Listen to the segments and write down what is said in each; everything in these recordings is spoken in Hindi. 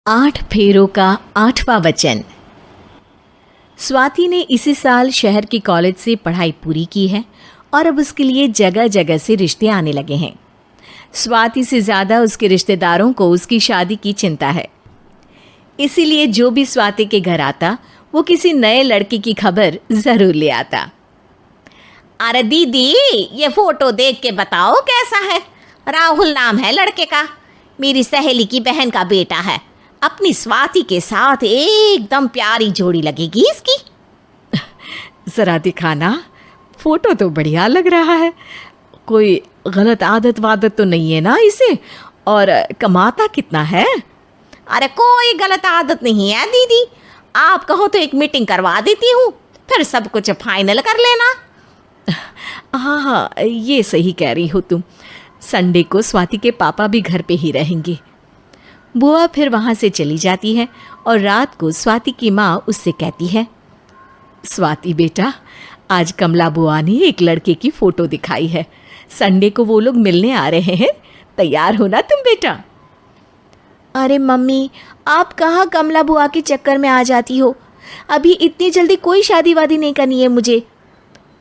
8 फेरों का 8वां वचन। स्वाति ने इसी साल शहर के कॉलेज से पढ़ाई पूरी की है और अब उसके लिए जगह जगह से रिश्ते आने लगे हैं। स्वाति से ज़्यादा उसके रिश्तेदारों को उसकी शादी की चिंता है, इसीलिए जो भी स्वाति के घर आता वो किसी नए लड़के की खबर ज़रूर ले आता। अरे दीदी, ये फोटो देख के बताओ कैसा है। राहुल नाम है लड़के का, मेरी सहेली की बहन का बेटा है। अपनी स्वाति के साथ एकदम प्यारी जोड़ी लगेगी इसकी। ज़रा दिखाना, फोटो तो बढ़िया लग रहा है। कोई गलत आदत वादत तो नहीं है ना इसे? और कमाता कितना है? अरे कोई गलत आदत नहीं है दीदी, आप कहो तो एक मीटिंग करवा देती हूँ, फिर सब कुछ फाइनल कर लेना। हाँ हाँ, ये सही कह रही हो तुम। संडे को स्वाति के पापा भी घर पे ही रहेंगे। बुआ फिर वहाँ से चली जाती है और रात को स्वाति की माँ उससे कहती है, स्वाति बेटा, आज कमला बुआ ने एक लड़के की फ़ोटो दिखाई है। संडे को वो लोग मिलने आ रहे हैं, तैयार हो ना तुम बेटा? अरे मम्मी, आप कहाँ कमला बुआ के चक्कर में आ जाती हो? अभी इतनी जल्दी कोई शादी वादी नहीं करनी है मुझे।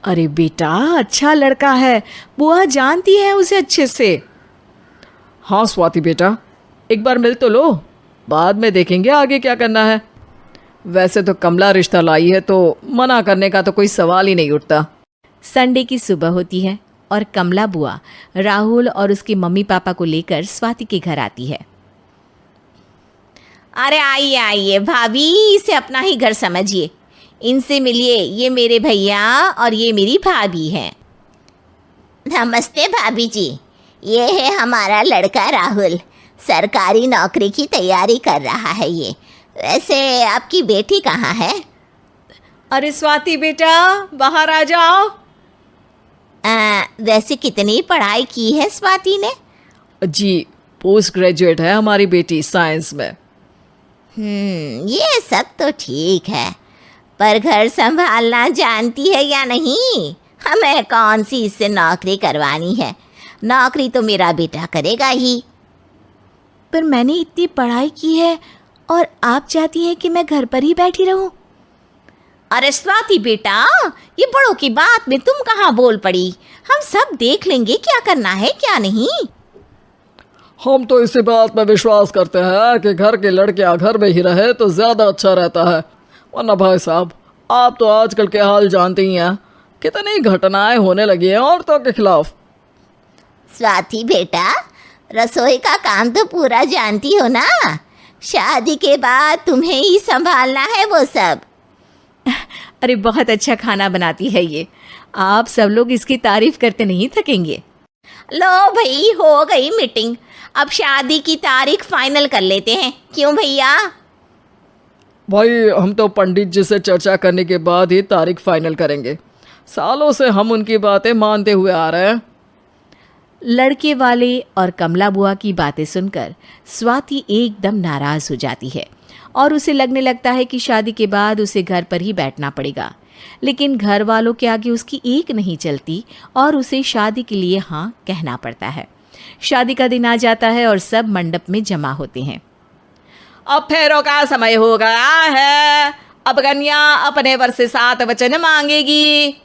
अरे बेटा, अच्छा लड़का है, बुआ जानती है उसे अच्छे से। हाँ स्वाति बेटा, एक बार मिल तो लो, बाद में देखेंगे आगे क्या करना है। वैसे तो कमला रिश्ता लाई है तो मना करने का तो कोई सवाल ही नहीं उठता। संडे की सुबह होती है और कमला बुआ राहुल और उसके मम्मी पापा को लेकर स्वाति के घर आती है। अरे आइए आइए भाभी, इसे अपना ही घर समझिए। इनसे मिलिए, ये मेरे भैया और ये मेरी भाभी हैं। नमस्ते भाभी जी, ये है हमारा लड़का राहुल, सरकारी नौकरी की तैयारी कर रहा है ये। वैसे आपकी बेटी कहाँ है? अरे स्वाति बेटा, बाहर आ जाओ। वैसे कितनी पढ़ाई की है स्वाति ने? जी, पोस्ट ग्रेजुएट है हमारी बेटी साइंस में। ये सब तो ठीक है, पर घर संभालना जानती है या नहीं? हमें कौन सी इससे नौकरी करवानी है, नौकरी तो मेरा बेटा करेगा ही। पर मैंने इतनी पढ़ाई की है और आप चाहती हैं कि मैं घर पर ही बैठी रहूं? अरे स्वाति बेटा, ये बड़ों की बात में तुम कहाँ बोल पड़ी? हम सब देख लेंगे क्या करना है क्या नहीं। हम तो इसी बात पर विश्वास करते हैं कि घर के लड़कियां घर में ही रहे तो ज़्यादा अच्छा रहता है। वरना भाई साहब, आप तो आजकल के हाल जानते ही हैं, कितनी घटनाएं होने लगी हैं औरतों के खिलाफ। स्वाति बेटा, रसोई का काम तो पूरा जानती हो ना? शादी के बाद तुम्हें ही संभालना है वो सब। अरे बहुत अच्छा खाना बनाती है ये, आप सब लोग इसकी तारीफ करते नहीं थकेंगे। लो भाई, हो गई मीटिंग, अब शादी की तारीख फाइनल कर लेते हैं, क्यों भैया? भाई, हम तो पंडित जी से चर्चा करने के बाद ही तारीख फाइनल करेंगे। सालों से हम उनकी बातें मानते हुए आ रहे हैं। लड़के वाले और कमला बुआ की बातें सुनकर स्वाति एकदम नाराज़ हो जाती है और उसे लगने लगता है कि शादी के बाद उसे घर पर ही बैठना पड़ेगा। लेकिन घर वालों के आगे उसकी एक नहीं चलती और उसे शादी के लिए हाँ कहना पड़ता है। शादी का दिन आ जाता है और सब मंडप में जमा होते हैं। अब फेरों का समय हो गया है, अब कन्या अपने वर से 7 वचन मांगेगी।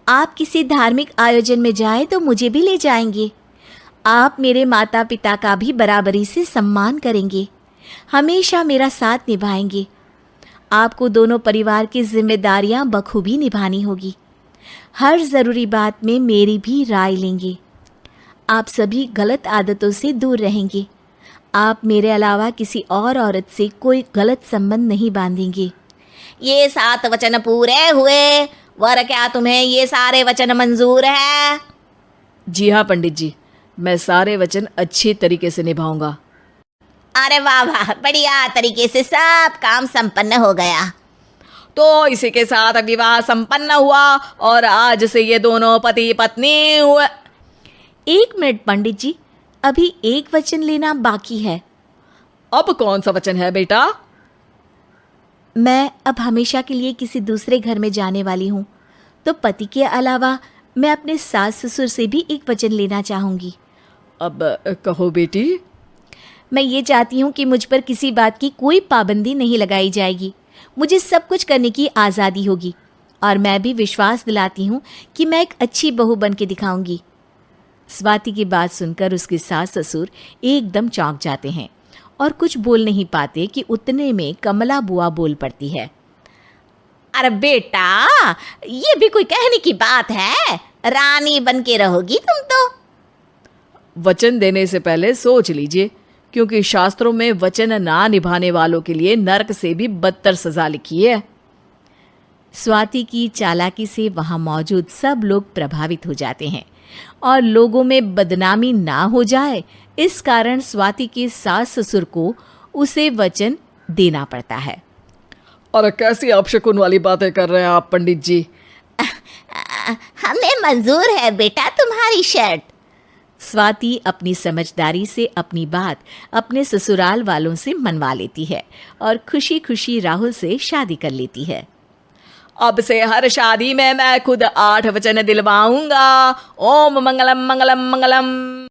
आप किसी धार्मिक आयोजन में जाएं तो मुझे भी ले जाएंगे। आप मेरे माता पिता का भी बराबरी से सम्मान करेंगे, हमेशा मेरा साथ निभाएंगे। आपको दोनों परिवार की जिम्मेदारियां बखूबी निभानी होगी। हर ज़रूरी बात में मेरी भी राय लेंगे। आप सभी गलत आदतों से दूर रहेंगे। आप मेरे अलावा किसी और औरत से कोई गलत संबंध नहीं बांधेंगे। ये 7 वचन पूरे हुए, वर क्या तुम्हें ये सारे वचन मंजूर है? जी हाँ पंडित जी, मैं सारे वचन अच्छी तरीके से निभाऊंगा। अरे वाह वाह, बढ़िया तरीके से सब काम संपन्न हो गया। तो इसी के साथ विवाह संपन्न हुआ और आज से ये दोनों पति पत्नी हुए। 1 मिनट पंडित जी, अभी एक वचन लेना बाकी है। अब कौन सा वचन है बेटा? मैं अब हमेशा के लिए किसी दूसरे घर में जाने वाली हूँ, तो पति के अलावा मैं अपने सास ससुर से भी एक वचन लेना चाहूँगी। अब कहो बेटी। मैं ये चाहती हूँ कि मुझ पर किसी बात की कोई पाबंदी नहीं लगाई जाएगी। मुझे सब कुछ करने की आज़ादी होगी और मैं भी विश्वास दिलाती हूँ कि मैं एक अच्छी बहू बन के दिखाऊंगी। स्वाति की बात सुनकर उसके सास ससुर एकदम चौंक जाते हैं और कुछ बोल नहीं पाते कि उतने में कमला बुआ बोल पड़ती है। अरे बेटा, ये भी कोई कहने की बात है? रानी बन के रहोगी तुम तो। वचन देने से पहले सोच लीजिए, क्योंकि शास्त्रों में वचन ना निभाने वालों के लिए नरक से भी बदतर सजा लिखी है। स्वाति की चालाकी से वहां मौजूद सब लोग प्रभावित हो जाते हैं और लोगों में बदनामी ना हो जाए, इस कारण स्वाति के सास ससुर को उसे वचन देना पड़ता है। अरे कैसी अपशकुन वाली बातें कर रहे हैं आप पंडित जी? हमें मंजूर है बेटा तुम्हारी शर्त। स्वाति अपनी समझदारी से अपनी बात अपने ससुराल वालों से मनवा लेती है और खुशी खुशी राहुल से शादी कर लेती है। अब से हर शादी में मैं खुद 8 वचन दिलवाऊंगा। ओम मंगलम मंगलम मंगलम।